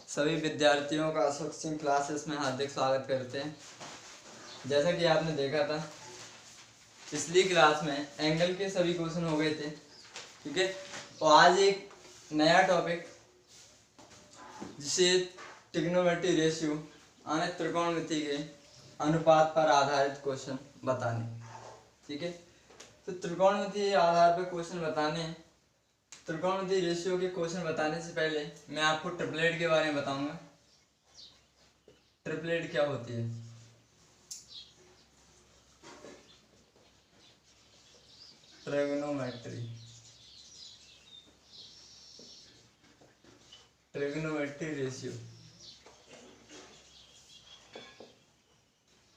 सभी विद्यार्थियों का अशोक सिंह क्लासेस में हार्दिक स्वागत करते हैं। जैसा कि आपने देखा था पिछली क्लास में एंगल के सभी क्वेश्चन हो गए थे, ठीक है। तो आज एक नया टॉपिक जिसे ट्रिग्नोमेट्री रेशियो यानी त्रिकोणमिति के अनुपात पर आधारित क्वेश्चन बताने, ठीक है। तो त्रिकोणमिति आधार पर क्वेश्चन बताने, त्रिकोणमिति रेशियो के क्वेश्चन बताने से पहले मैं आपको ट्रिपलेट के बारे में बताऊंगा। ट्रिपलेट क्या होती है? Trigonometry ratio,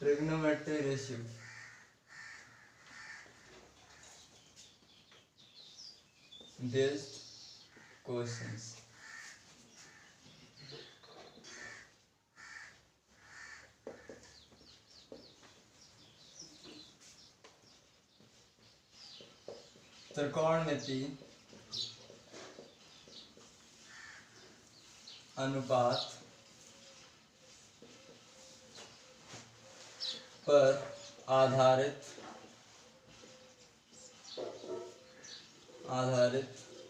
trigonometry ratio based questions. त्रिकोणमिति अनुपात पर आधारित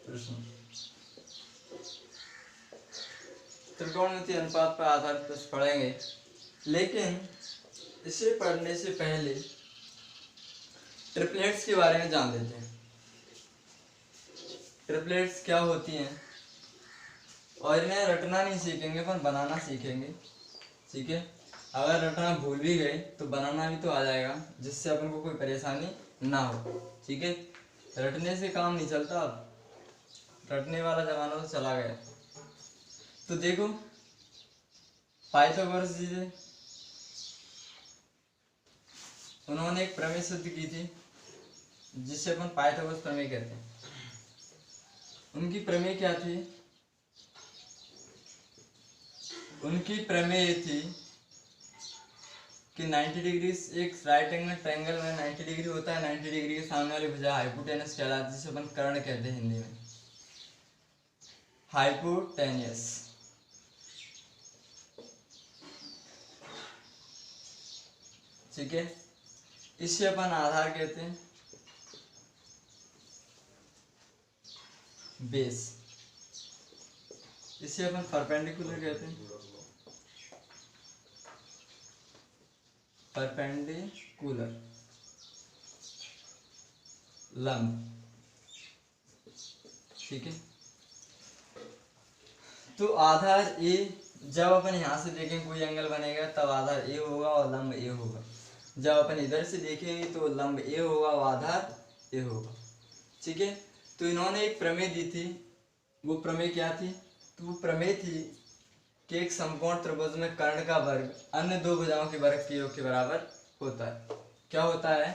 प्रश्न। त्रिकोणमिति अनुपात पर आधारित प्रश्न पढ़ेंगे, लेकिन इसे पढ़ने से पहले ट्रिपलेट्स के बारे में जान लेते हैं। ट्रिपलेट्स क्या होती हैं और इन्हें रटना नहीं सीखेंगे पर बनाना सीखेंगे, ठीक है। अगर रटना भूल भी गए तो बनाना भी तो आ जाएगा, जिससे अपन को कोई परेशानी ना हो, ठीक है। रटने से काम नहीं चलता, अब रटने वाला जमाना तो चला गया। तो देखो पाइथागोरस जी से उन्होंने एक प्रमेय सिद्ध की थी जिसे अपन पाइथागोरस प्रमेय कहते हैं। उनकी प्रमेय क्या थी? उनकी प्रमेय थी कि 90 डिग्री एक राइट एंगल ट्रायंगल में 90 डिग्री होता है, 90 डिग्री के सामने वाली भुजा हाइपोटेनस कहलाती है, जिसे अपन कर्ण कहते हैं हिंदी में, हाइपोटेनियस, ठीक है। इसे अपन आधार कहते हैं, बेस। इसे अपन परपेंडिकुलर कहते हैं, परपेंडिकुलर, लंब, ठीक है। तो आधार ए, जब अपन यहां से देखेंगे कोई एंगल बनेगा तब आधार ए होगा और लंब ए होगा। जब अपन इधर से देखेंगे तो लंब ए होगा और आधार ए होगा, ठीक है। तो इन्होंने एक प्रमेय दी थी, वो प्रमेय क्या थी? तो वो प्रमेय थी कि एक समकोण त्रिभुज में कर्ण का वर्ग अन्य दो भुजाओं के वर्ग के योग के बराबर होता है। क्या होता है?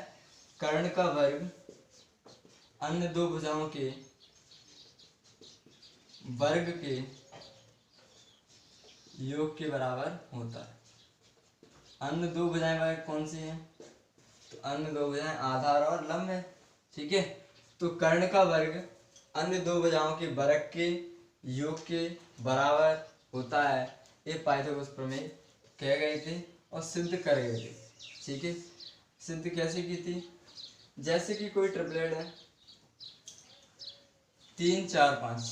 कर्ण का वर्ग अन्य दो भुजाओं के वर्ग के योग के बराबर होता है। अन्य दो भुजाएं वर्ग कौन सी हैं? तो अन्य दो भुजाएं आधार और लंब है, ठीक है। तो कर्ण का वर्ग अन्य दो भुजाओं के वर्ग के योग के बराबर होता है। ये पाइथागोरस प्रमेय कह गए थे और सिद्ध कर गए थे, ठीक है। सिद्ध कैसे की थी? जैसे कि कोई ट्रिपलेट है 3 4 5,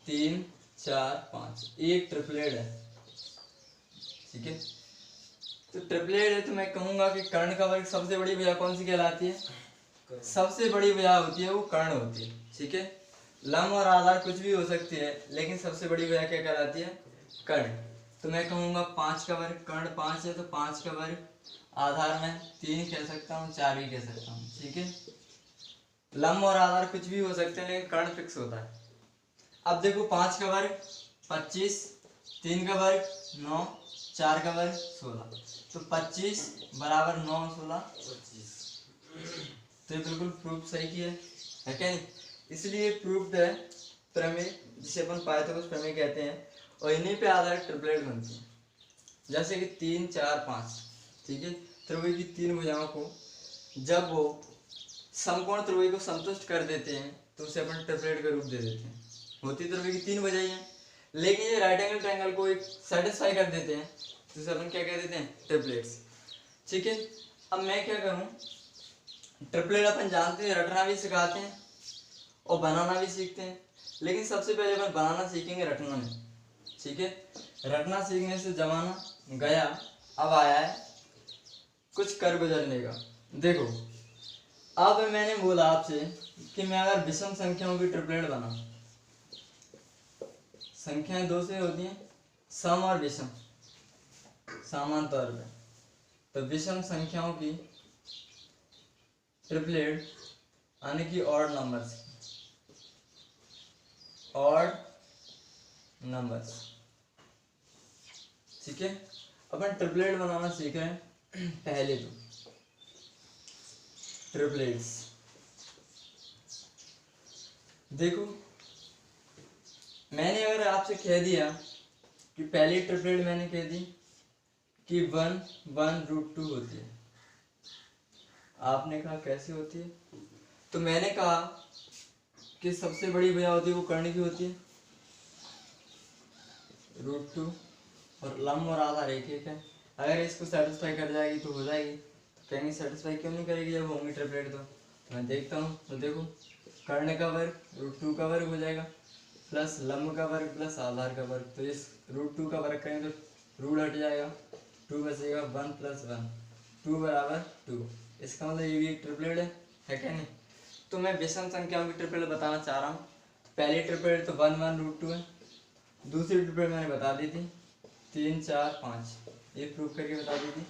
3 4 5, एक ट्रिपलेट है, ठीक है। तो ट्रिपलेट है तो मैं कहूंगा कि कर्ण का वर्ग सबसे बड़ी भुजा कौन सी कहलाती है? सबसे बड़ी भुजा होती है वो कर्ण होती है, ठीक है। लंब और आधार कुछ भी हो सकती है, लेकिन सबसे बड़ी भुजा क्या कहलाती है? कर्ण। तो मैं कहूंगा 5 का वर्ग, कर्ण 5 है तो 5 का वर्ग, आधार में 3 कह सकता हूँ, 4 भी कह सकता हूँ, ठीक है। लंब और आधार कुछ भी हो सकते हैं, लेकिन कर्ण फिक्स होता है। अब देखो 5 का वर्ग 25, 3 का वर्ग 9, 4 का वर्ग 16, तो 25 बराबर 9 16 25। तो ये बिल्कुल प्रूफ सही किया है क्या नहीं? इसलिए प्रूफ्ड है प्रमेय, जिसे अपन पाइथागोरस प्रमेय कहते हैं, और इन्हीं पे आधारित ट्रिपलेट बनती है। जैसे कि 3 4 5, ठीक है। त्रिभुज की तीन भुजाओं को जब वो समकोण त्रिभुज को संतुष्ट कर देते हैं तो उसे अपन ट्रिपलेट का रूप दे देते हैं। होती त्रिभुज की तीन भुजाएं हैं, लेकिन ये राइट एंगल ट्रायंगल को एक सेटिस्फाई कर देते हैं, तो इसे अपन क्या कह देते हैं, ट्रिपलेट्स। ठीक है, अब मैं क्या करूँ, ट्रिपलेट अपन जानते हैं, रटना भी सिखाते हैं और बनाना भी सीखते हैं, लेकिन सबसे पहले अपन बनाना सीखेंगे रटना में। ठीक है, रटना सीखने से जमाना गया, अब आया है कुछ कर गुजरने का। देखो, अब मैंने बोला आपसे कि मैं अगर विषम संख्याओं की ट्रिपलेट बना, संख्याएं दो से होती हैं, सम और विषम समान तौर पे, तो विषम संख्याओं की ट्रिपलेट यानी कि ऑड नंबर्स, ऑड नंबर्स। ठीक है, अपन ट्रिपलेट बनाना सीख रहे हैं पहले तो ट्रिपलेट्स। देखो, मैंने अगर आपसे कह दिया कि पहली ट्रिपलेट मैंने कह दी कि 1 1 रूट 2 होती है, आपने कहा कैसे होती है, तो मैंने कहा कि सबसे बड़ी भुजा होती है वो कर्ण की होती है, रूट 2, और लंब और आधा रेखिक है। अगर इसको सेटिस्फाई कर जाएगी तो हो जाएगी, तो कहेंगे सेटिस्फाई क्यों नहीं करेगी जब होंगी ट्रिपलेट। तो मैं देखता हूँ, तो देखो कर्ण का वर्ग रूट 2 का वर्ग हो जाएगा, प्लस लंब का वर्ग प्लस आधार का वर्ग, तो इस रूट 2 का वर्ग करेंगे तो रूट हट जाएगा, 2 बचेगा, 1 + 1 2 बराबर 2। इसका मतलब ये भी एक ट्रिपलेट है क्या नहीं। तो मैं विषम संख्याओं की ट्रिपलेट बताना चाह रहा हूँ। पहली ट्रिपलेट तो 1 1 रूट 2 है, दूसरी ट्रिपलेट मैंने बता दी थी 3 4 5, ये प्रूफ करके बता दी थी।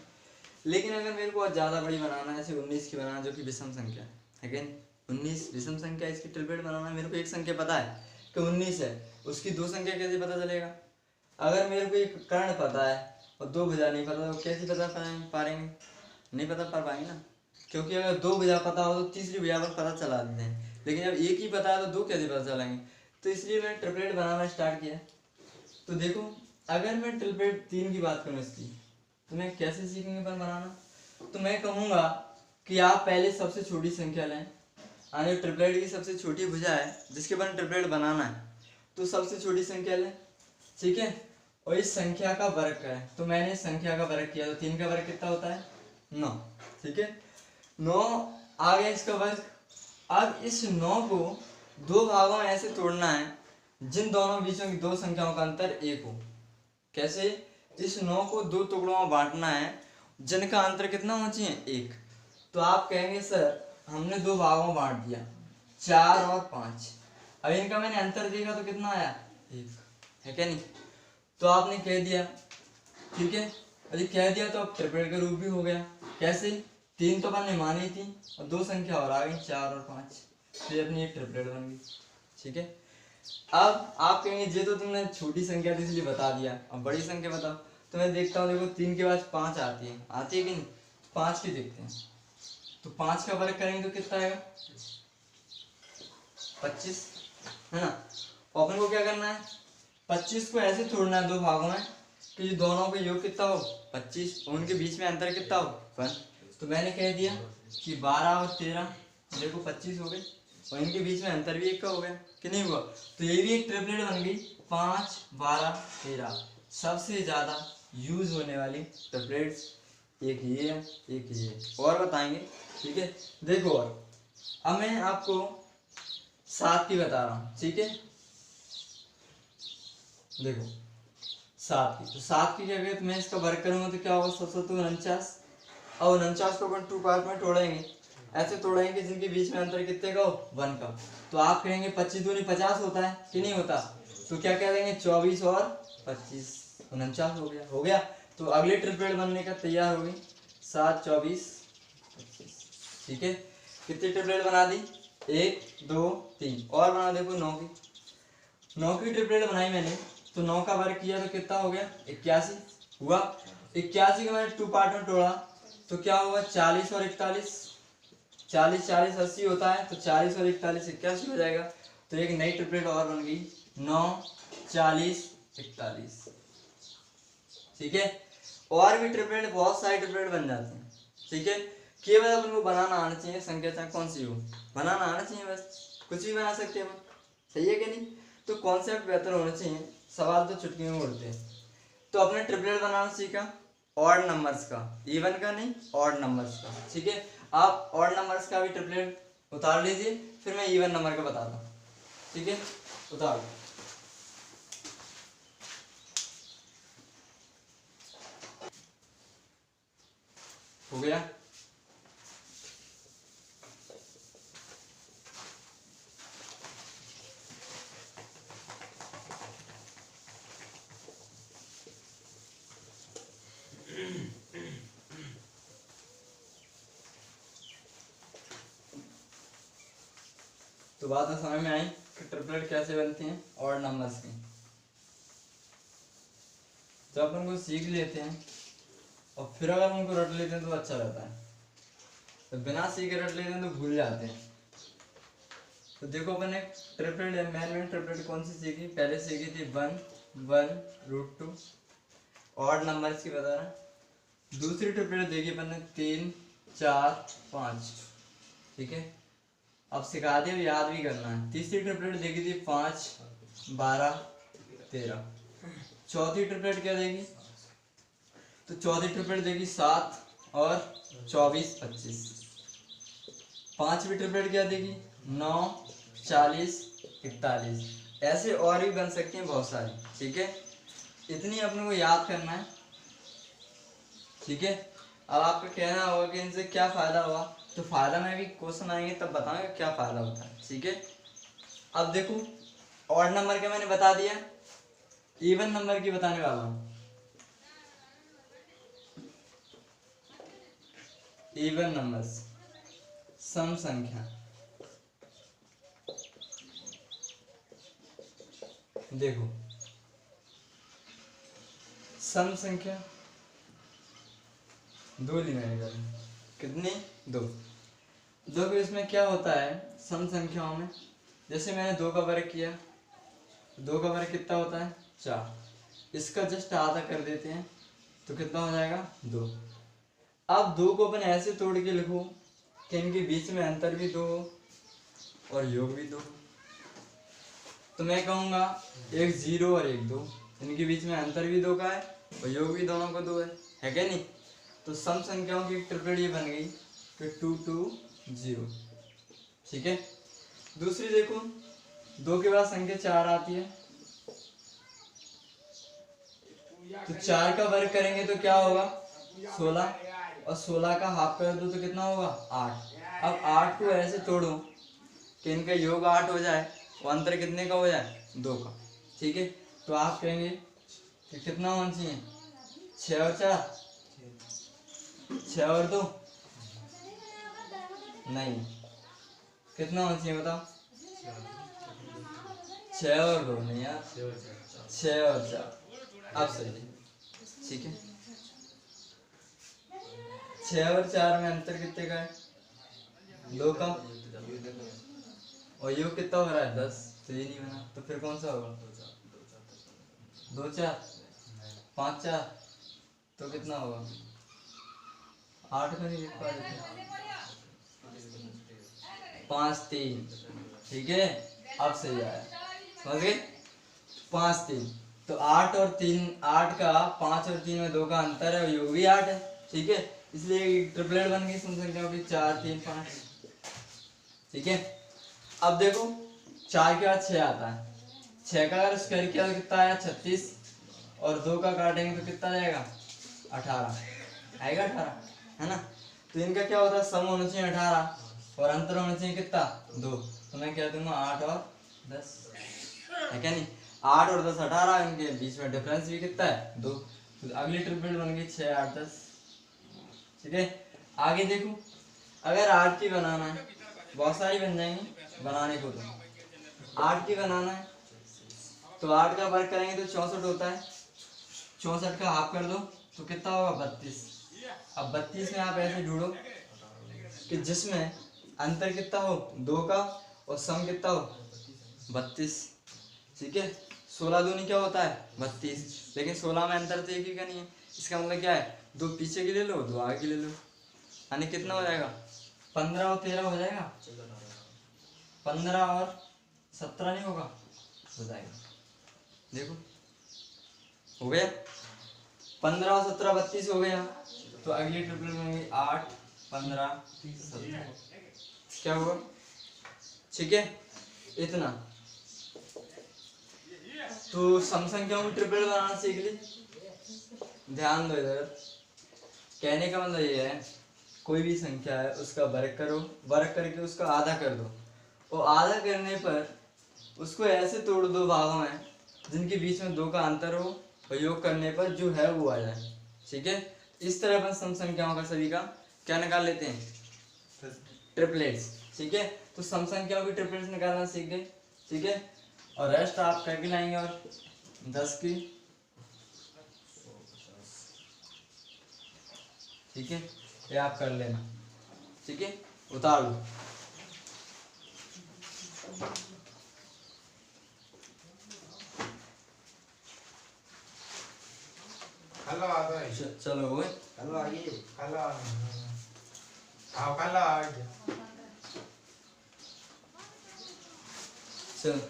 लेकिन अगर मेरे को और ज़्यादा बड़ी बनाना है, जैसे 19 की बनाना, जो कि विषम संख्या है क्या, 19 विषम संख्या, इसकी ट्रिपलेट बनाना है। मेरे को एक संख्या पता है कि 19 है, उसकी दो संख्या कैसे पता चलेगा। अगर मेरे को एक कर्ण पता है और दो भुजा नहीं पता, तो कैसे पता पाएंगे, नहीं पता पा पाएंगे ना, क्योंकि अगर दो भुजा पता हो तो तीसरी भुजा पर पता चला देते हैं, लेकिन जब एक ही पता है तो दो कैसे पता चलेंगे। तो इसलिए मैंने ट्रिपलेट बनाना स्टार्ट किया। तो देखो, अगर मैं ट्रिपलेट 3 की बात करूँ इसकी, तो मैं कैसे सीखेंगे पर बनाना। तो मैं कहूँगा कि आप पहले सबसे छोटी संख्या लें, यानी ट्रिपलेट की सबसे छोटी भुजा है जिसके बाद ट्रिपलेट बनाना है, तो सबसे छोटी संख्या लें। ठीक है, और इस संख्या का वर्ग करें। तो मैंने इस संख्या का वर्ग किया, तो 3 का वर्ग कितना होता है, 9। ठीक है, 9 आ गया इसका वर्ग। अब इस 9 को दो भागों में ऐसे तोड़ना है जिन दोनों बीचों की दो संख्याओं का अंतर 1 हो। कैसे, इस 9 को दो टुकड़ों में बांटना है जिनका अंतर कितना होना चाहिए, 1। तो आप कहेंगे सर हमने दो भागों में बांट दिया, 4 और 5, अब इनका मैंने अंतर देखा तो कितना आया, 1, है क्या नहीं। तो आपने कह दिया, ठीक है, यदि कह दिया तो अब ट्रिपलेट का रूप भी हो गया। कैसे, 3 तो अपन ने मानी थी और दो संख्या और आ गई 4 और 5, फिर अपनी एक ट्रिपलेट बन गई। ठीक है, अब आप कहेंगे ये तो तुमने छोटी संख्या थी इसलिए बता दिया, अब बड़ी संख्या बताओ। तो मैं देखता हूँ, देखो 3 के बाद 5 आती है कि नहीं, 5 की देखते हैं। तो 5 का वर्ग करेंगे तो कितना आएगा, 25, है ना। और अपन को क्या करना है, 25 को ऐसे तोड़ना है दो भागों में कि जो दोनों का योग कितना हो, 25, उनके बीच में अंतर कितना हो, 1। तो मैंने कह दिया कि 12 और 13 देखो 25 हो गए, और इनके बीच में अंतर भी 1 का हो गया कि नहीं हुआ। तो ये भी एक ट्रिपलेट बन गई, 5 12 13। सबसे ज्यादा यूज होने वाली ट्रिपलेट्स एक ये है, एक ये है, और बताएंगे। ठीक है, देखो, और अब मैं आपको 7 की बता रहा हूँ। ठीक है, देखो 7 की, तो 7 की क्या कहते, मैं इसका वर्ग करूंगा तो क्या होगा, 749, और 49 को अपन 2 पार्ट में तोड़ेंगे, ऐसे तोड़ेंगे जिनके बीच में अंतर कितने का हो, 1 का। तो आप कहेंगे 25 दूनी 50 होता है कि नहीं होता, तो क्या कह देंगे 24 और 25, 49 हो गया। तो अगले ट्रिपलेट बनने का तैयार हो गई, 7 24 25। ठीक है, कितनी ट्रिपलेट बना दी, 1 2 3, और बना देखो 9 की। 9 की ट्रिपलेट बनाई मैंने, तो 9 का वर्ग किया तो कितना हो गया, 81 हुआ। 81 को मैंने 2 पार्ट में तोड़ा तो क्या होगा, 40 और 41, 40 40 80 होता है, तो 40 और 41 81 हो जाएगा। तो एक नई ट्रिपलेट और बन गई, 9 40 41। ठीक है, और भी ट्रिपलेट, बहुत सारी ट्रिपलेट बन जाती हैं। ठीक है, केवल अपन को बनाना आना चाहिए, संख्या चाहे कौन सी हो बनाना आना चाहिए, बस कुछ भी बना सकते हैं अपन, सही है कि नहीं। तो कॉन्सेप्ट बेहतर होना चाहिए, सवाल तो चुटकी में उड़ते हैं। तो अपने ट्रिपलेट बनाना सीखा ऑड नंबर्स का, इवन का नहीं, ऑड नंबर्स का। ठीक है, आप ऑड नंबर्स का भी ट्रिपलेट उतार लीजिए, फिर मैं इवन नंबर का बताता हूँ। ठीक है, उतार लो। हो गया। तो बात तो समझ में आई कि ट्रिपलेट कैसे बनती हैं ऑड नंबर्स की। जब अपन को सीख लेते हैं और फिर अगर उनको रट लेते हैं तो अच्छा रहता है, तो बिना सीखे रट लेते हैं तो भूल जाते हैं। तो देखो अपन एक ट्रिपलेट, मैंने ट्रिपलेट कौन सी सीखी, पहले सीखी थी 1 1 √2 ऑड नंबर्स की बता रहा। दूसरी ट्रिपलेट देखी अपन ने 3 4 5। ठीक है, अब सिखा दिया, याद भी करना है। तीसरी ट्रिपलेट देखी थी 5 12 13। चौथी ट्रिपलेट क्या देगी, तो चौथी ट्रिपलेट देगी 7 और 24 25। पांचवी ट्रिपलेट क्या देगी 9 40 41। ऐसे और भी बन सकती हैं बहुत सारी। ठीक है, इतनी अपने को याद करना है। ठीक है, अब आपका कहना होगा कि इनसे क्या फायदा हुआ, तो फायदा में भी क्वेश्चन आएंगे तब बताऊंगा क्या फायदा होता है। ठीक है, अब देखो ऑड नंबर के मैंने बता दिया, इवन नंबर की बताने वाला हूं। इवन नंबर्स, सम संख्या। देखो सम संख्या दो ली मैंने कल, कितनी 2। देखो इसमें क्या होता है सम संख्याओं में, जैसे मैंने 2 का वर्ग किया, 2 का वर्ग कितना होता है 4। इसका जस्ट आधा कर देते हैं तो कितना हो जाएगा 2। अब 2 को अपन ऐसे तोड़ के लिखो कि इनके बीच में अंतर भी 2 हो और योग भी 2। तो मैं कहूँगा एक 0 और एक 2, इनके बीच में अंतर भी 2 का है और योग भी दोनों का 2 है क्या नहीं। तो सम संख्याओं की ट्रिपलेट ये बन गई कि 2 2 0। ठीक है, दूसरी देखो 2 के बाद संख्या 4 आती है, तो 4 का वर्ग करेंगे तो क्या होगा 16, और 16 का हाफ कर दो तो कितना होगा 8। अब 8 को ऐसे तोड़ो कि इनका योग 8 हो जाए और अंतर कितने का हो जाए 2 का। ठीक है, तो आप कहेंगे कि कितना होना चाहिए 6 और 4, 6 और 2 नहीं, कितना होना चाहिए बताओ 6 और 2 नहीं यार, 6 और 4। अब सही है। ठीक है, 6 और 4 में अंतर कितने का है 2 का, और योग कितना हो रहा है 10, तो ये नहीं बना, तो फिर कौन सा होगा 2 4 5 4, तो कितना होगा 8 का नहीं लिख पा रहे थे 5 3। ठीक है, अब सही आया, समझ गए 5 3। तो 8 और 3, 8 का 5 और 3 में 2 का अंतर है और योग भी 8 है। ठीक है, इसलिए ट्रिपलेट बन गई सम संख्याओं की 4 3 5। ठीक है, अब देखो 4 के बाद 6 आता है, 6 का अगर स्क्वायर किया तो कितना आया 36, और 2 का काटेंगे तो कितना जाएगा 18 आएगा, 18 है ना। तो इनका क्या होता है सम होना चाहिए 18 और अंतर होना चाहिए कितना 2, तो मैं कह दूंगा 8 और 10 है क्या नहीं। 8 और 10 18, इनके बीच में डिफरेंस भी कितना है 2। तो अगली ट्रिपलेट बन गई 6 8 10। ठीक है, आगे देखो अगर 8 की बनाना है, बहुत सारी बन जाएंगी बनाने को, तो 8 की बनाना है तो 8 का वर्ग करेंगे तो 64 होता है, 64 का हाफ कर दो तो कितना होगा 32। अब 32 में आप ऐसे ढूंढो कि जिसमें अंतर कितना हो 2 का और सम कितना हो 32। ठीक है, 16 दूनी क्या होता है 32, लेकिन 16 में अंतर तो एक ही का नहीं है। इसका मतलब क्या है 2 पीछे की ले लो 2 आगे की ले लो, यानी कितना हो जाएगा 15 और 13 हो जाएगा, 15 और 17 नहीं होगा, हो जाएगा। देखो हो गया। 15 और 17 32 हो गया। तो अगली ट्रिपलेट में 8 15 17 क्या हुआ, ठीक है इतना। तो सम संख्याओं की ट्रिपलेट बनाना सीख ली। ध्यान दो इधर, कहने का मतलब ये है कोई भी संख्या है उसका वर्ग करो, वर्ग करके उसका आधा कर दो और आधा करने पर उसको ऐसे तोड़ दो भागों में जिनके बीच में 2 का अंतर हो और योग करने पर जो है वो आ जाए, ठीक है। इस तरह अपन सम संख्याओं का सभी का क्या निकाल लेते हैं, ट्रिपलेट्स, ठीक है। तो सम संख्याओं की ट्रिपलेट्स निकालना सीख गए, ठीक है। और रेस्ट आप करके लाएंगे और 10 की, ठीक है, ये आप कर लेना, ठीक है, उतार लो। हेलो आ गए, चलो वो हेलो आइए, हेलो आओ, हेलो आ गए। चल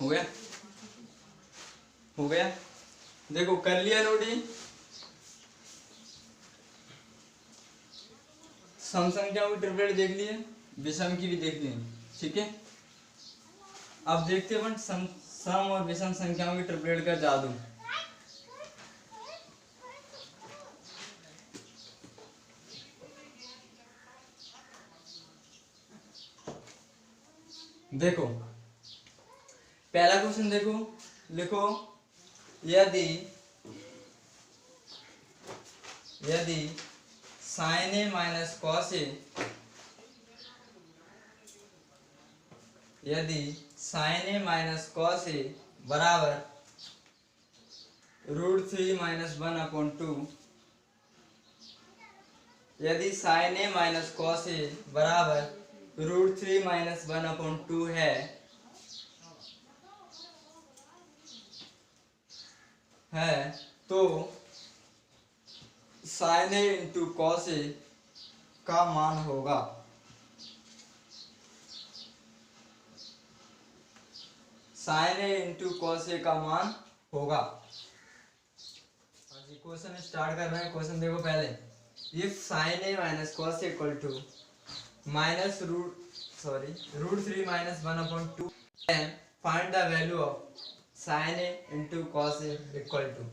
हो गया, हो गया, देखो कर लिया नोटिंग। सम संख्याओं की ट्रिपलेट देख लिए, विषम की भी देख लिए, ठीक है। अब देखते हैं अपन सम और विषम संख्याओं की ट्रिपलेट का जादू। देखो पहला क्वेश्चन देखो, लिखो यदि साइन ए माइनस कॉस ए, यदि साइन ए माइनस कॉस ए बराबर √3 - 1/2, यदि साइन ए माइनस कॉस ए बराबर √3 - 1/2 है तो sign A into cos A का मान होगा, sign A into cos A का मान होगा। क्वेश्चन स्टार्ट कर रहे हैं। क्वेश्चन देखो पहले, if sine A minus cos A equal to minus √3 - 1/2 then find the value of sin a into cos a equal to,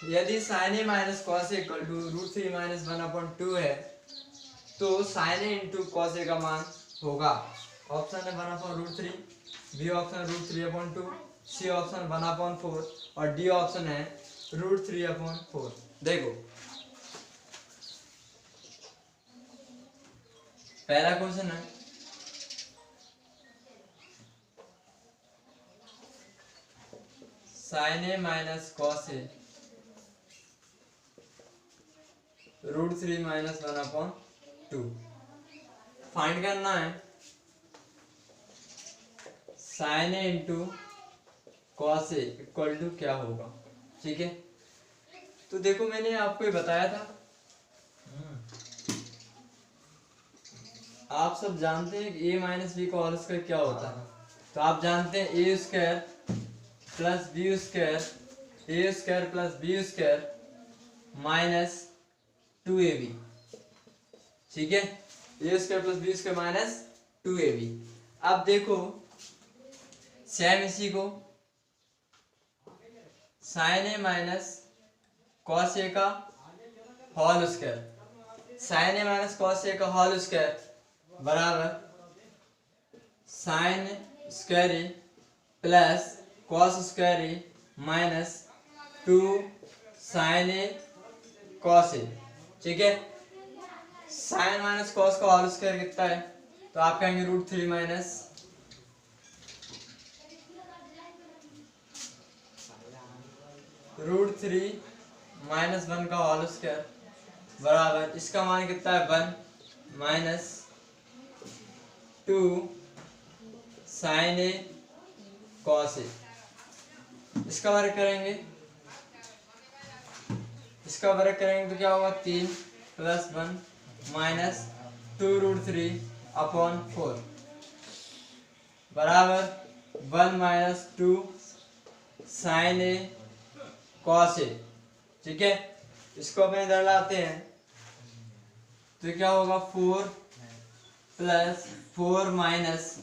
यदि sin a माइनस cos a इक्वल टू √3 - 1/2 है तो sin a into cos a का मान होगा, option है 1/√3, B option √3/2, C option 1/4 और D option है √3/4। देखो पहला क्वेश्चन है sine A minus cos A √3 - 1/2 find करना है sine A into cos A equal to क्या होगा, ठीक है। तो देखो मैंने आपको ये बताया था, आप सब जानते हैं कि a माइनस बी का होल स्क्वायर क्या होता है। तो आप जानते हैं a square plus B square, a square plus B square minus 2ab, ठीक है, a square plus B square minus 2ab। अब देखो सेम इसी को sine A minus cos A का whole square, sine A minus cos A का whole square बराबर sine square A plus cos square A minus 2 sine A cos A, ठीक है। Sign minus cos का होल स्क्वायर कितना है, तो आप कहेंगे √3 माइनस √3 - 1 का होल स्क्वायर बराबर, इसका मान कितना है 1 minus 2 sine A cos A. इसका वर्ग करेंगे, इसका वर्ग करेंगे तो क्या होगा 3 + 1 माइनस 2 √3/4 बराबर 1 minus 2 sine A cos A. ठीक है, इसको अपने इधर लाते हैं तो क्या होगा 4 प्लस 4 माइनस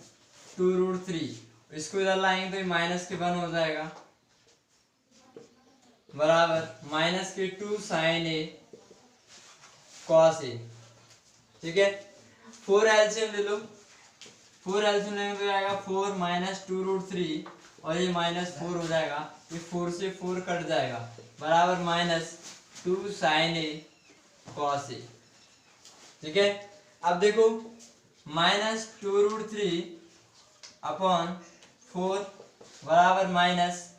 2√3। इसको इधर लाएंगे तो माइनस के 1 हो जाएगा बराबर माइनस के 2 साइन ए कॉस ए। ठीक है, 4 एलसीएम ले लो, 4 एलसीएम लेने पे आएगा 4 माइनस 2√3 और ये माइनस 4 हो जाएगा, ये 4 से 4 कट जाएगा बराबर minus 2 sine A cos A. ठीक है, अब देखो माइनस 2√3 अपॉन 4 बराबर minus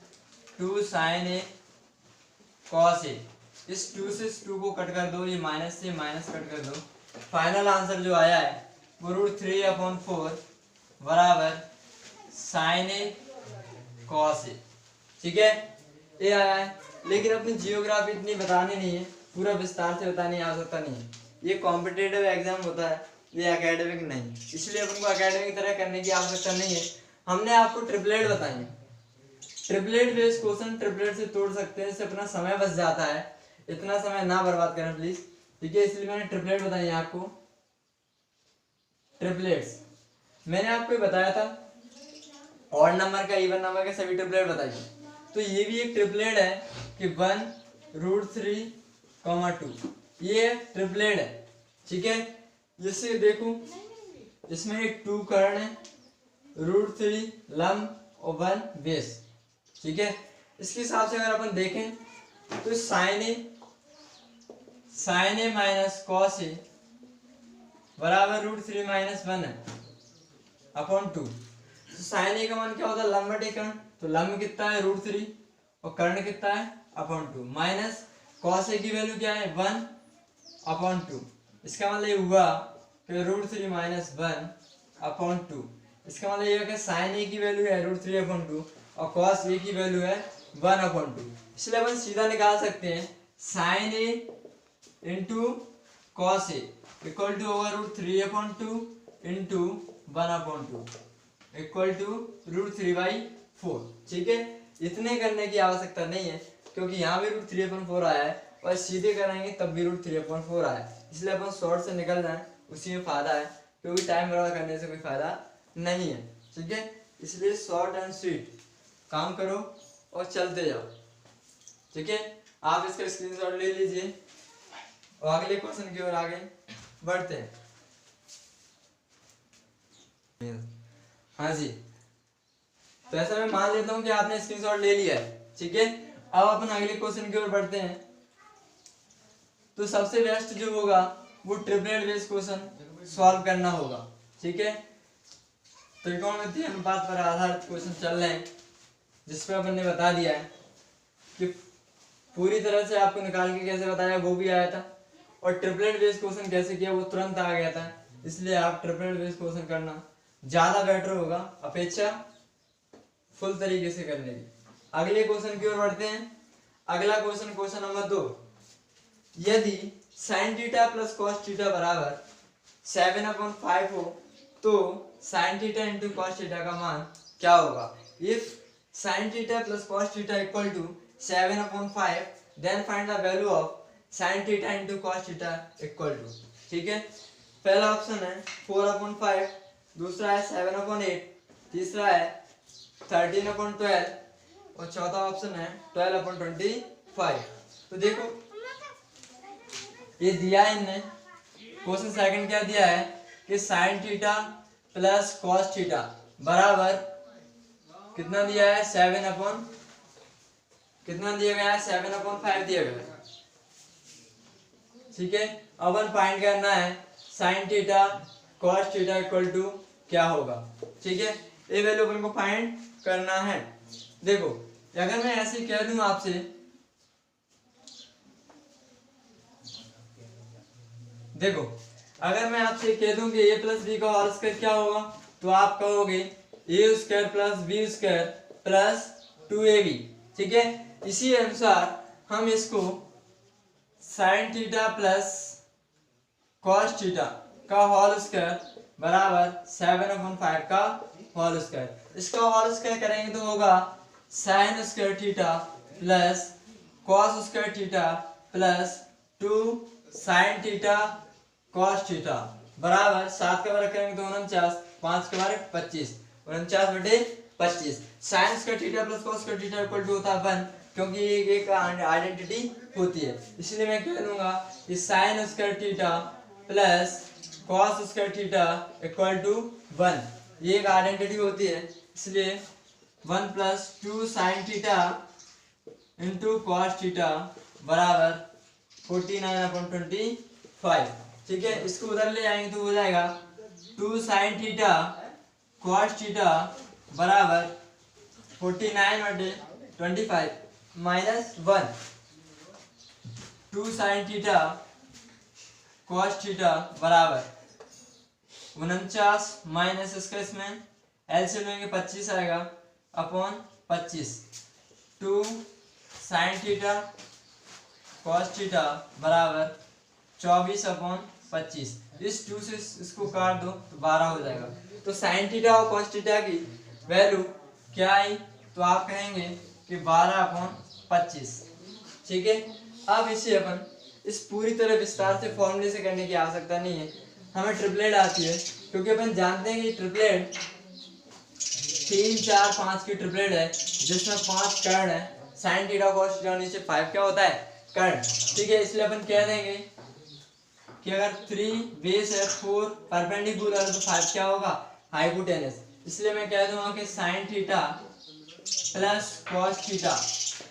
2 sine A cos A. इस 2 से इस 2 को कट कर दो, ये माइनस से माइनस कट कर दो, फाइनल आंसर जो आया है वो √3/4 बराबर साइन ए कॉस ए। ठीक है, ये आया है। लेकिन अपनी जियोग्राफी इतनी बतानी नहीं है, पूरा विस्तार से बताने की आवश्यकता नहीं है, ये कॉम्पिटिटिव एग्जाम होता है, ये एकेडमिक नहीं, इसलिए अपन को एकेडमिक तरह करने की आवश्यकता नहीं है। हमने आपको ट्रिपलेट बताई, ट्रिपलेट बेस्ड क्वेश्चन ट्रिपलेट से तोड़ सकते हैं, इससे अपना समय बच जाता है, इतना समय ना बर्बाद करें प्लीज। ठीक है, इसलिए मैंने ट्रिपलेट बताई आपको। ट्रिपलेट्स मैंने आपको बताया था, ऑड नंबर का इवन नंबर का सभी ट्रिपलेट बताइए, तो ये भी एक ट्रिपलेट है कि 1√3, 2 ये ट्रिपलेट है। ठीक है, जिससे देखो इसमें एक 2 कर्ण है, √3 लंब और 1 बेस। ठीक है, इसके हिसाब से अगर अपन देखें तो साइन ए माइनस कॉस ए बराबर √3 - 1 है अपॉन 2। तो साइन ए का मान क्या होता है, लंब बटे कर्ण, तो लंब कितना है √3 और कर्ण कितना है अपॉन 2, माइनस कॉस ए की वैल्यू क्या है 1/2। इसका मतलब ये हुआ कि √3 - 1/2। इसका मतलब ये है कि साइन ए की वैल्यू है √3/2 और कॉस ए की वैल्यू है 1/2। इसलिए अपन सीधा निकाल सकते हैं sine A into cos A equal to होगा √3/2 इंटू 1/2 इक्वल टू √3/4। ठीक है, इतने करने की आवश्यकता नहीं है क्योंकि यहाँ भी √3/4 आया है और सीधे करेंगे तब भी √3/4 आया है, इसलिए अपन शॉर्ट से निकल जाए उसी में फायदा है, क्योंकि टाइम बर्बाद करने से कोई फायदा नहीं है। ठीक है, इसलिए शॉर्ट एंड स्वीट काम करो और चलते जाओ। ठीक है, आप इसका स्क्रीनशॉट ले लीजिए और अगले क्वेश्चन की ओर आगे बढ़ते हैं। हाँ जी, तो ऐसा मैं मान लेता हूँ कि आपने स्क्रीनशॉट ले लिया है। ठीक है, अब अपन अगले क्वेश्चन की ओर बढ़ते हैं। तो सबसे बेस्ट जो होगा वो ट्रिपलेट बेस्ड क्वेश्चन सॉल्व करना होगा। ठीक है, त्रिकोणमितीय अनुपात पर आधारित क्वेश्चन चल रहे हैं, जिसपे अपन ने बता दिया है कि पूरी तरह से आपको निकाल के कैसे बताया वो भी आया था, और ट्रिपलेट बेस्ड क्वेश्चन कैसे किया वो तुरंत आ गया था। इसलिए आप ट्रिपलेट बेस्ड क्वेश्चन करना ज्यादा बेटर होगा अपेक्षा फुल तरीके से करने की। अगले क्वेश्चन की ओर बढ़ते हैं। अगला क्वेश्चन, क्वेश्चन नंबर 2, यदि sin theta plus cos theta बराबर 7/5 हो तो sin theta into cos theta का मान क्या होगा। If sin theta plus cos theta equal to 7/5 then find the value of sin theta into cos theta equal to. ठीक है, पहला ऑप्शन है 4/5, दूसरा है 7/8, तीसरा है 13/12 और चौथा ऑप्शन है 12/25। तो देखो ये दिया है इनने, क्वेश्चन सेकंड क्या दिया है कि sin theta plus cos theta बराबर कितना दिया है 7/कितना दिया गया है 7/5 दिया गया है। ठीक है, अब अपन फाइंड करना है sin theta cos theta equal to क्या होगा। ठीक है, ये वैल्यू अपन को फाइंड करना है। देखो अगर मैं ऐसे कह दूं आपसे, देखो अगर मैं आपसे कह दूं कि a प्लस बी का होल स्क्वायर क्या होगा, तो आप कहोगे a square plus B square plus 2ab। ठीक है, इसी अनुसार हम इसको sin theta plus cos theta का होल स्क्वायर बराबर 7/5 का होल स्क्वायर, इसका होल स्क्वायर करेंगे तो होगा sine square theta plus cos square theta plus 2 sine theta cos theta बराबर 7 का वर्ग करेंगे तो 49, 5 का वर्ग 25, 49/25। Sine square theta plus cos square theta equal to होता है 1, क्योंकि ये एक आइडेंटिटी होती है, इसलिए मैं कह दूंगा कि sine square theta plus cos square theta equal to 1, ये एक आइडेंटिटी होती है, इसलिए 1 plus 2 sine theta into cos theta बराबर 49/25। ठीक है, इसको उधर ले जाएंगे तो हो जाएगा 2 साइन थीटा कॉस थीटा बराबर 49/25 minus 1, 2 sine theta cos theta बराबर 49 माइनस इसका इसमें एलसीएम लेंगे 25 आएगा upon 25, 2 sine theta cos theta बराबर 24/25। इस 2 से इसको काट दो तो 12 हो जाएगा। तो साइन थीटा और कॉस थीटा की वैल्यू क्या आई, तो आप कहेंगे कि 12/25। ठीक है, अब इसे अपन इस पूरी तरह विस्तार से फॉर्मूले से करने की आवश्यकता नहीं है, हमें ट्रिपलेट आती है, क्योंकि अपन जानते हैं कि ट्रिपलेट 3 4 5 की ट्रिपलेट है जिसमें 5 कर्ण है, साइन थीटा कॉस थीटा नीचे 5 क्या होता है कर्ण। ठीक है, इसलिए अपन कह देंगे कि अगर 3 बेस है 4 परपेंडिकुलर है तो 5 क्या होगा हाइपोटेनस। इसलिए मैं कह दूंगा कि sine theta plus cos theta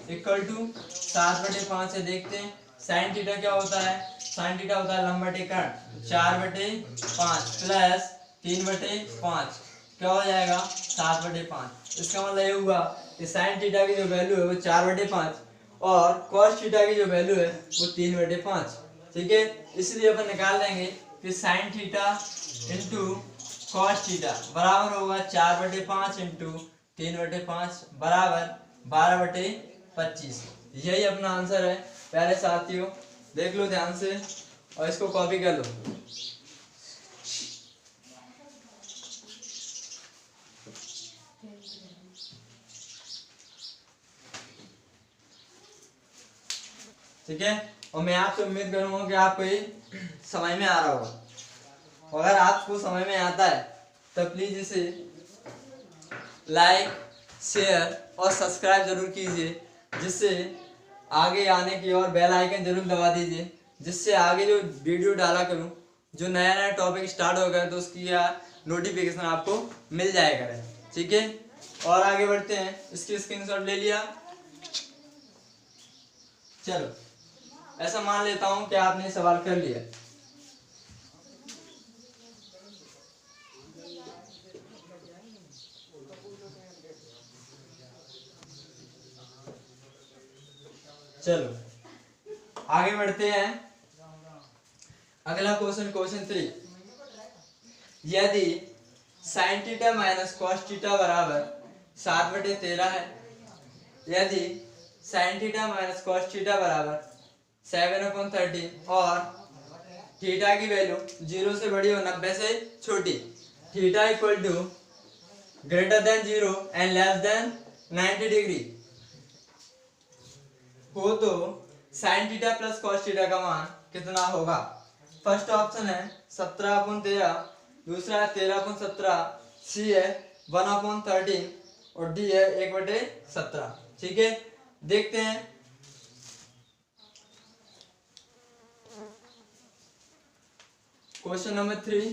equal to 7/5 से देखते हैं साइन थीटा क्या होता है, साइन थीटा होता है लंब बटे कर्ण 4/5 प्लस 3/5 क्या हो जाएगा 7/5। इसका मतलब ये हुआ कि साइन थीटा की जो वैल्यू है वो 4/5 और कॉस थीटा की जो वैल्यू है वो 3/5। ठीक है, इसलिए अपन निकाल लेंगे कि sine theta into cos theta बराबर होगा 4/5 इंटू 3/5 बराबर 12/25। यही अपना आंसर है प्यारे साथियों, देख लो ध्यान से और इसको कॉपी कर लो। ठीक है, और मैं आपसे उम्मीद करूंगा कि आपको ये समझ में आ रहा होगा। अगर आपको समझ में आता है तो प्लीज इसे लाइक शेयर और सब्सक्राइब जरूर कीजिए, जिससे आगे आने की और बेल आइकन जरूर दबा दीजिए, जिससे आगे जो वीडियो डाला करूं, जो नया नया टॉपिक स्टार्ट हो गया तो उसकी नोटिफिकेशन आपको मिल जाया करे। ठीक है, और आगे बढ़ते हैं, इसकी स्क्रीनशॉट ले लिया। चलो ऐसा मान लेता हूं कि आपने सवाल कर लिया। चलो आगे बढ़ते हैं, अगला क्वेश्चन, क्वेश्चन 3। यदि sign theta minus cos theta बराबर 7/13 है, यदि sign theta minus cos theta बराबर 7/13 और थीटा की वैल्यू 0 से बड़ी हो 90 से छोटी, theta equal to greater than 0 and less than 90 degree हो, तो sine theta plus cos theta का मान कितना होगा। फर्स्ट ऑप्शन है 17/13, दूसरा है 13/17, सी है 1/13 और डी है 1/17। ठीक है, देखते हैं। क्वेश्चन नंबर 3,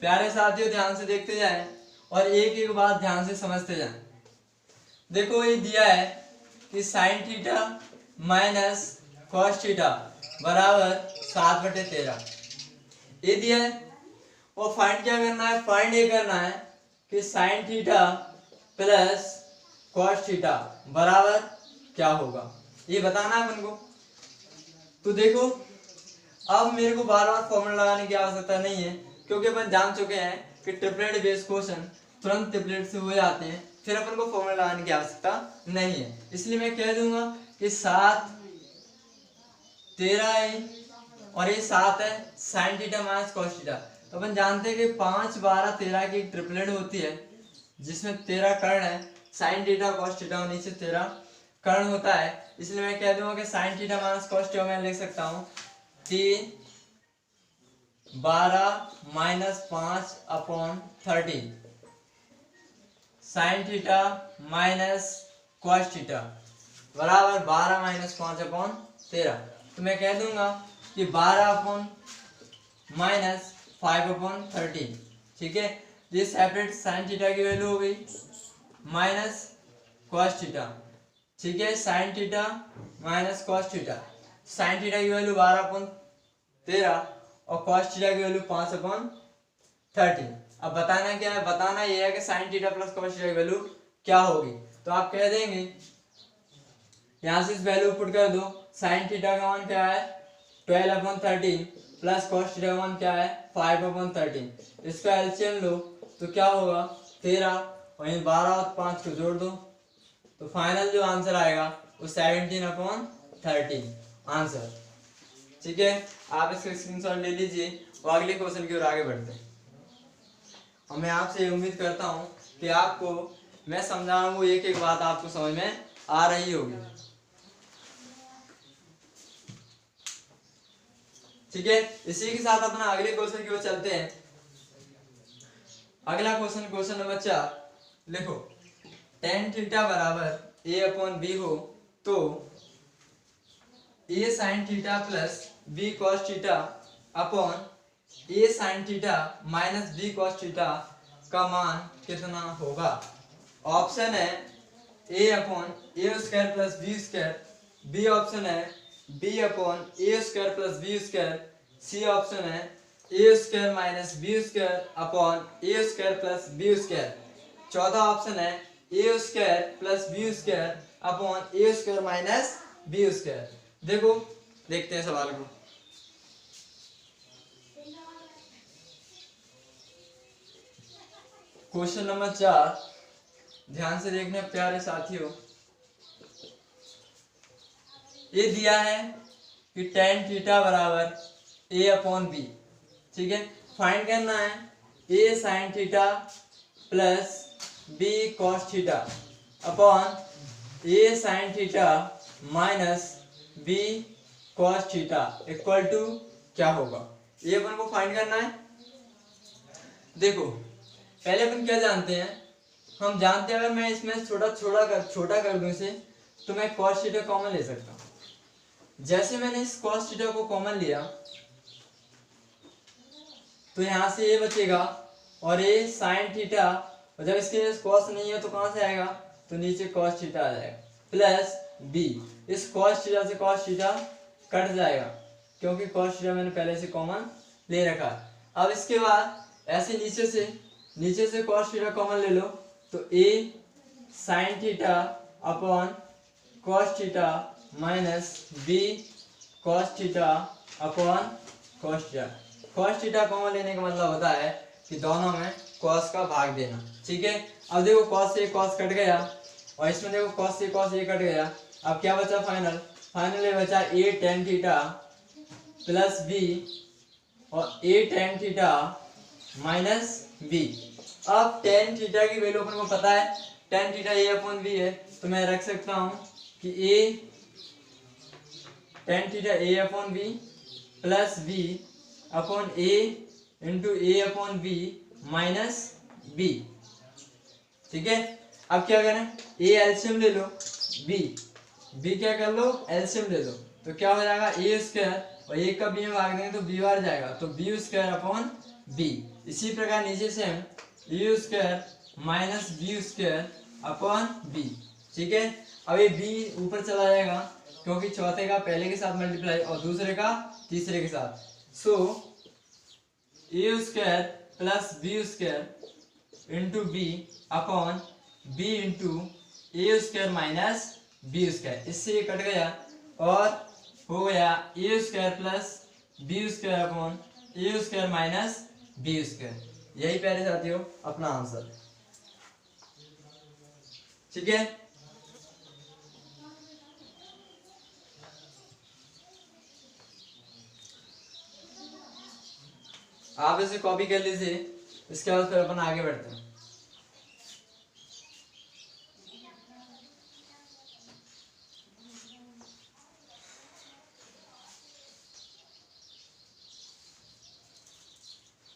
प्यारे साथियों ध्यान से देखते जाएं और एक एक बात ध्यान से समझते जाएं। देखो ये दिया है कि sine theta minus cos theta बराबर 7/13, ये दिया है, और फाइंड क्या करना है, फाइंड ये करना है कि sine theta plus cos theta बराबर क्या होगा, ये बताना है अपन को। तो देखो अब मेरे को बार बार फॉर्मूला लगाने की आवश्यकता नहीं है, क्योंकि अपन जान चुके हैं कि ट्रिपलेट बेस्ड क्वेश्चन तुरंत ट्रिपलेट से हो जाते हैं, फिर अपन को फॉर्मूला लगाने की आवश्यकता नहीं है। इसलिए मैं कह दूंगा कि 7 13 है और ये 7 है sign theta minus cos theta. तो अपन जानते हैं कि 5 12 13 की ट्रिपलेट होती है, जिसमें तेरा कर्ण है, साइन थीटा कॉस थीटा और नीचे तेरा कर्ण होता है, इसलिए मैं कह दूंगा कि sine theta minus cos theta मैं लिख सकता हूँ 3 12 minus 5/13 sign theta minus cos theta बराबर 12 माइनस 5/13। तो मैं कह दूंगा कि 12 माइनस 5/13, ठीक है। ये सेपरेट साइन थीटा की वैल्यू हो गई माइनस कॉस थीटा, ठीक है। Sign theta minus cos theta, sine theta की वैल्यू 12/13 और कॉस थीटा की वैल्यू 5/13। अब बताना क्या है, बताना ये है कि sine theta plus cos theta की वैल्यू क्या होगी। तो आप कह देंगे, यहां से इस वैल्यू पुट कर दो, साइन थीटा का मान क्या है 12/13 प्लस कॉस थीटा का मान क्या है 5/13। इसका एलसीएम लो तो क्या होगा 13 और ये 12 और 5 को जोड़ दो, तो फाइनल जो आंसर आएगा वो 17/13 आंसर, ठीक है। आप इसका स्क्रीनशॉट ले लीजिए और अगले क्वेश्चन की ओर आगे बढ़ते हैं। और मैं आपसे उम्मीद करता हूँ कि आपको मैं समझा रहा हूँ वो एक एक बात आपको समझ में आ रही होगी, ठीक है। इसी के साथ अपना अगले क्वेश्चन की ओर चलते हैं। अगला क्वेश्चन, क्वेश्चन नंबर 4 लिखो, tan थीटा बराबर a/b हो तो a sin theta plus b cos theta upon a sin theta minus b cos theta का मान कितना होगा। ऑप्शन है a/a² plus b², B option है b/a² plus b², C option है a² minus b² upon a² plus b², चौथा option है a² plus b² upon a² minus b²। देखो देखते हैं सवाल को। क्वेश्चन नंबर 4 ध्यान से देखना प्यारे साथियों। ये दिया है कि tan थीटा बराबर a/b, ठीक है। फाइंड करना है a sin theta plus b cos theta upon a sin theta minus b cos theta equal to क्या होगा, ये अपन को फाइंड करना है। देखो पहले अपन क्या जानते हैं, हम जानते हैं अगर मैं इसमें छोटा कर दूं इसे तो मैं cos थीटा कॉमन ले सकता हूं। जैसे मैंने इस cos थीटा को कॉमन लिया तो यहां से ये बचेगा और ये sin थीटा, और जब इसके cos नहीं है तो कहां से आएगा, तो नीचे cos थीटा आ जाएगा प्लस b, इस cos थीटा से cos थीटा कट जाएगा क्योंकि cos थीटा मैंने पहले से कॉमन ले रखा है। अब इसके बाद ऐसे नीचे से cos थीटा कॉमन ले लो तो a sin theta upon cos theta minus b cos theta upon cos theta. cos theta common लेने का मतलब होता है कि दोनों में cos का भाग देना, ठीक है। अब देखो cos से cos कट गया और इसमें देखो cos से cos ये कट गया। अब क्या बचा फाइनल ये बचा a tan theta plus b और a tan theta minus b। अब tan थीटा की वैल्यू अपन को पता है, tan थीटा a/b है, तो मैं रख सकता हूं कि a tan theta a/b plus b upon a into a/b minus b, ठीक है। अब क्या करें, a एलसीएम ले लो, b क्या कर लो एलसीएम ले लो, तो क्या हो जाएगा a² और a का b में भाग देंगे तो b बार जाएगा तो b² अपॉन b। इसी प्रकार नीचे से हम a² minus b² upon b, ठीक है। अब ये b ऊपर चला जाएगा क्योंकि चौथे का पहले के साथ मल्टीप्लाई और दूसरे का तीसरे के साथ, सो a² plus b² into b upon b into a² minus b², इससे ये कट गया और हो गया a² plus b² upon a² minus b²। यही प्यारे साथियों अपना आंसर, ठीक है। आप इसे कॉपी कर लीजिए, इसके बाद फिर अपन आगे बढ़ते हैं।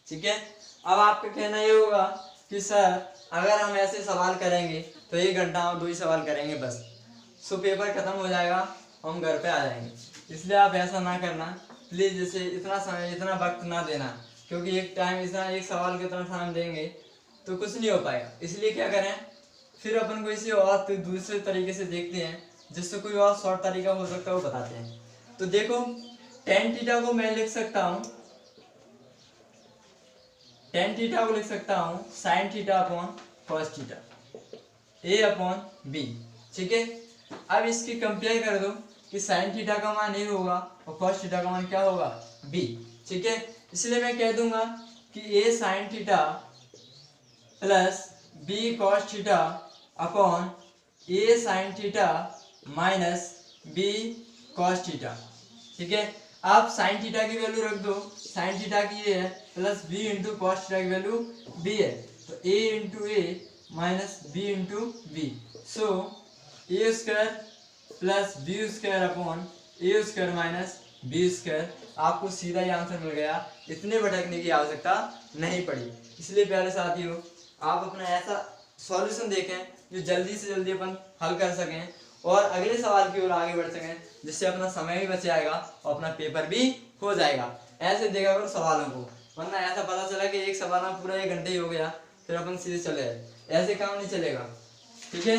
ठीक है। अब आपका कहना ये होगा कि सर अगर हम ऐसे सवाल करेंगे तो 1 घंटा हम 2 ही सवाल करेंगे बस, सो पेपर खत्म हो जाएगा, हम घर पे आ जाएंगे। इसलिए आप ऐसा ना करना प्लीज़, जैसे इतना समय इतना वक्त ना देना, क्योंकि एक टाइम इतना एक सवाल के इतना टाइम देंगे तो कुछ नहीं हो पाएगा। इसलिए क्या करें, फिर अपन को इसे और तो दूसरे तरीके से देखते हैं, जिससे कोई और शॉर्ट तरीका हो सकता है वो बताते हैं। तो देखो टेन थीटा को मैं लिख सकता हूँ, टेन थीटा को लिख सकता हूँ sine theta upon cos theta, a upon b, ठीक है। अब इसकी कंपेयर कर दो कि साइन थीटा का मान ए होगा और कॉस थीटा का मान क्या होगा, बी, ठीक है। इसलिए मैं कह दूंगा कि a sine theta plus b cos theta upon a sine theta minus b cos theta, ठीक है। आप साइन थीटा की वैल्यू रख दो, साइन थीटा की ये है plus b into cos theta की वैल्यू बी है, तो a into a minus b into b, so a square plus B square upon a square minus b square. आपको सीधा ही आंसर मिल गया, इतने भटकने की आवश्यकता नहीं पड़ी। इसलिए प्यारे साथियों आप अपना ऐसा सॉल्यूशन देखें जो जल्दी से जल्दी अपन हल कर सकें और अगले सवाल की ओर आगे बढ़ सकें, जिससे अपना समय भी बच जाएगा और अपना पेपर भी हो जाएगा। ऐसे देखा करो सवालों को, वरना ऐसा पता चला कि एक सवाल में पूरा 1 घंटे ही हो गया, फिर अपन सीधे चले आए, ऐसे काम नहीं चलेगा, ठीक है।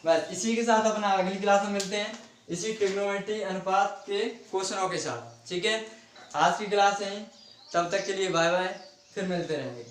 बस इसी के साथ अपना अगली क्लास में मिलते हैं, इसी ट्रिग्नोमेट्री अनुपात के क्वेश्चनों के साथ, ठीक है। आज की क्लास है, तब तक के लिए बाय बाय, फिर मिलते रहेंगे।